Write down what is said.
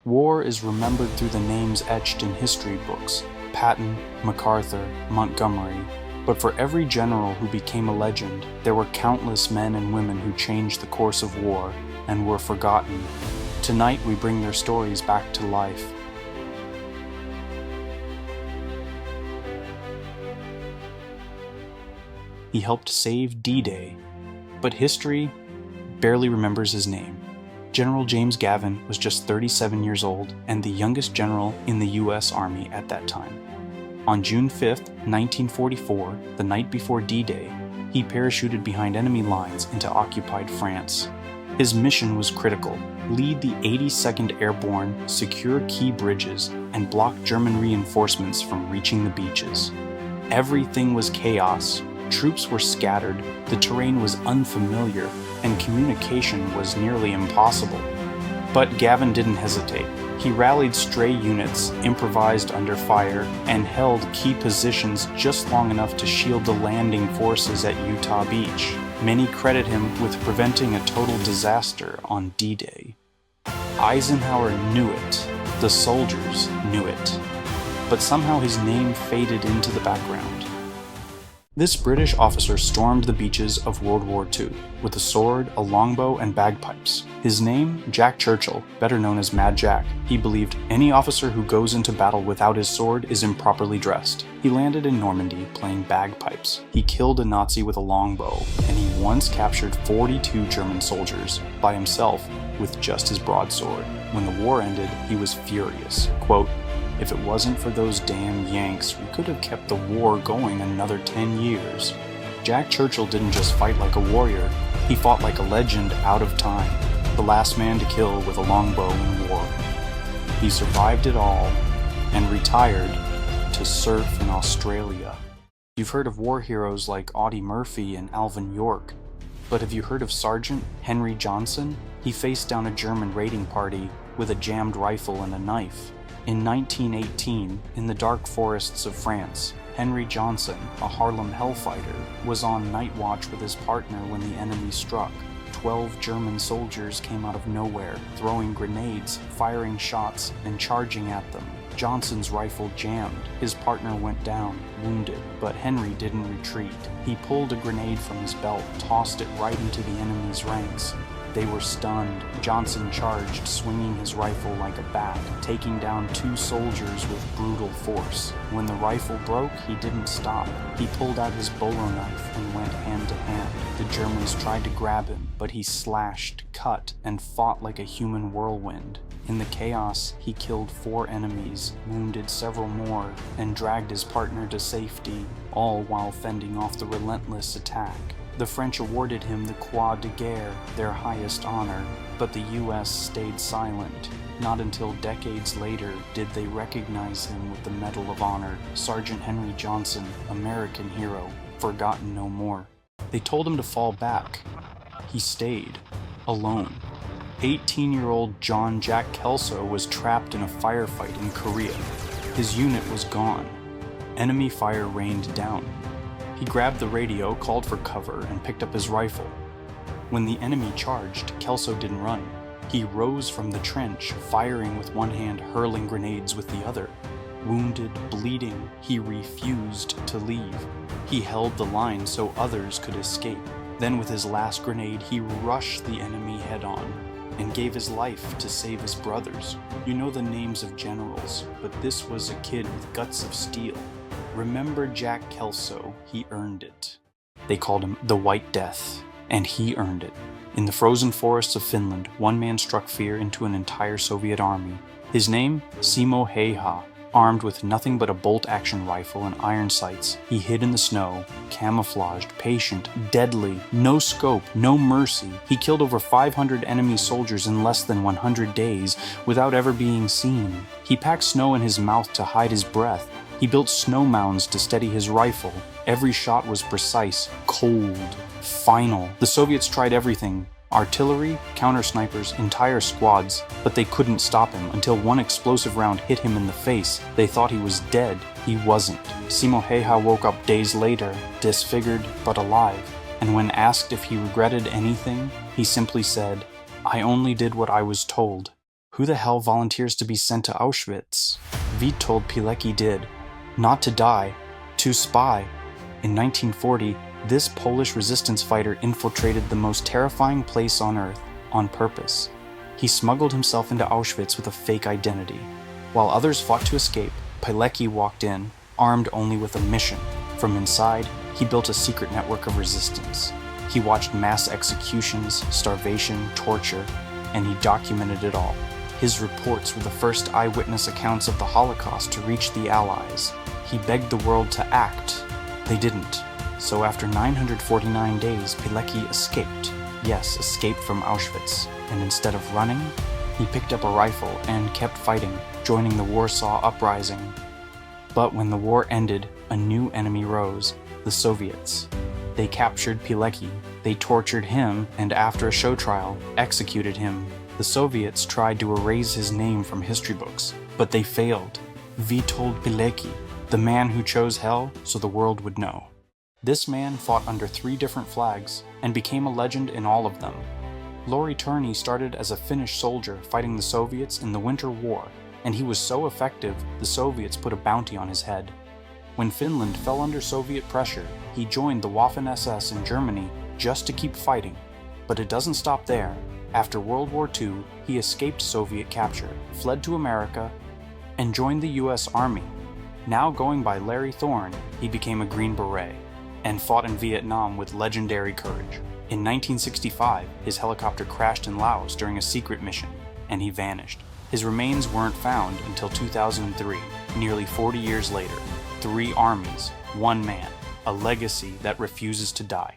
War is remembered through the names etched in history books: Patton, MacArthur, Montgomery. But for every general who became a legend, there were countless men and women who changed the course of war and were forgotten. Tonight we bring their stories back to life. He helped save D-Day, but history barely remembers his name. General James Gavin was just 37 years old and the youngest general in the US Army at that time. On June 5, 1944, the night before D-Day, he parachuted behind enemy lines into occupied France. His mission was critical: lead the 82nd Airborne, secure key bridges, and block German reinforcements from reaching the beaches. Everything was chaos. Troops were scattered, the terrain was unfamiliar, and communication was nearly impossible. But Gavin didn't hesitate. He rallied stray units, improvised under fire, and held key positions just long enough to shield the landing forces at Utah Beach. Many credit him with preventing a total disaster on D-Day. Eisenhower knew it. The soldiers knew it. But somehow his name faded into the background. This British officer stormed the beaches of World War II with a sword, a longbow, and bagpipes. His name, Jack Churchill, better known as Mad Jack. He believed any officer who goes into battle without his sword is improperly dressed. He landed in Normandy playing bagpipes. He killed a Nazi with a longbow, and he once captured 42 German soldiers by himself with just his broadsword. When the war ended, he was furious. Quote, "If it wasn't for those damn Yanks, we could have kept the war going another 10 years. Jack Churchill didn't just fight like a warrior, he fought like a legend out of time, the last man to kill with a longbow in war. He survived it all and retired to surf in Australia." You've heard of war heroes like Audie Murphy and Alvin York, but have you heard of Sergeant Henry Johnson? He faced down a German raiding party with a jammed rifle and a knife. In 1918, in the dark forests of France, Henry Johnson, a Harlem hellfighter, was on night watch with his partner when the enemy struck. 12 German soldiers came out of nowhere, throwing grenades, firing shots, and charging at them. Johnson's rifle jammed. His partner went down, wounded, but Henry didn't retreat. He pulled a grenade from his belt, tossed it right into the enemy's ranks. They were stunned. Johnson charged, swinging his rifle like a bat, taking down 2 soldiers with brutal force. When the rifle broke, he didn't stop. He pulled out his bolo knife and went hand to hand. The Germans tried to grab him, but he slashed, cut, and fought like a human whirlwind. In the chaos, he killed 4 enemies, wounded several more, and dragged his partner to safety, all while fending off the relentless attack. The French awarded him the Croix de Guerre, their highest honor, but the US stayed silent. Not until decades later did they recognize him with the Medal of Honor, Sergeant Henry Johnson, American hero, forgotten no more. They told him to fall back. He stayed, alone. 18-year-old John Jack Kelso was trapped in a firefight in Korea. His unit was gone. Enemy fire rained down. He grabbed the radio, called for cover, and picked up his rifle. When the enemy charged, Kelso didn't run. He rose from the trench, firing with one hand, hurling grenades with the other. Wounded, bleeding, he refused to leave. He held the line so others could escape. Then with his last grenade, he rushed the enemy head-on and gave his life to save his brothers. You know the names of generals, but this was a kid with guts of steel. Remember Jack Kelso, he earned it. They called him the White Death, and he earned it. In the frozen forests of Finland, one man struck fear into an entire Soviet army. His name? Simo Häyhä. Armed with nothing but a bolt-action rifle and iron sights, he hid in the snow, camouflaged, patient, deadly, no scope, no mercy. He killed over 500 enemy soldiers in less than 100 days without ever being seen. He packed snow in his mouth to hide his breath. He built snow mounds to steady his rifle. Every shot was precise, cold, final. The Soviets tried everything. Artillery, counter-snipers, entire squads, but they couldn't stop him until one explosive round hit him in the face. They thought he was dead. He wasn't. Simo Häyhä woke up days later, disfigured but alive, and when asked if he regretted anything, he simply said, "I only did what I was told." Who the hell volunteers to be sent to Auschwitz? Vít told Pilecki did. Not to die, to spy. In 1940, this Polish resistance fighter infiltrated the most terrifying place on earth on purpose. He smuggled himself into Auschwitz with a fake identity. While others fought to escape, Pilecki walked in, armed only with a mission. From inside, he built a secret network of resistance. He watched mass executions, starvation, torture, and he documented it all. His reports were the first eyewitness accounts of the Holocaust to reach the Allies. He begged the world to act. They didn't. So after 949 days, Pilecki escaped. Yes, escaped from Auschwitz. And instead of running, he picked up a rifle and kept fighting, joining the Warsaw Uprising. But when the war ended, a new enemy rose, the Soviets. They captured Pilecki, they tortured him, and after a show trial, executed him. The Soviets tried to erase his name from history books, but they failed. Witold Pilecki, the man who chose hell so the world would know. This man fought under 3 different flags and became a legend in all of them. Lauri Turney started as a Finnish soldier fighting the Soviets in the Winter War, and he was so effective the Soviets put a bounty on his head. When Finland fell under Soviet pressure, he joined the Waffen-SS in Germany just to keep fighting. But it doesn't stop there. After World War II, he escaped Soviet capture, fled to America, and joined the US Army. Now going by Larry Thorne, he became a Green Beret and fought in Vietnam with legendary courage. In 1965, his helicopter crashed in Laos during a secret mission, and he vanished. His remains weren't found until 2003, nearly 40 years later. 3 armies, 1 man, a legacy that refuses to die.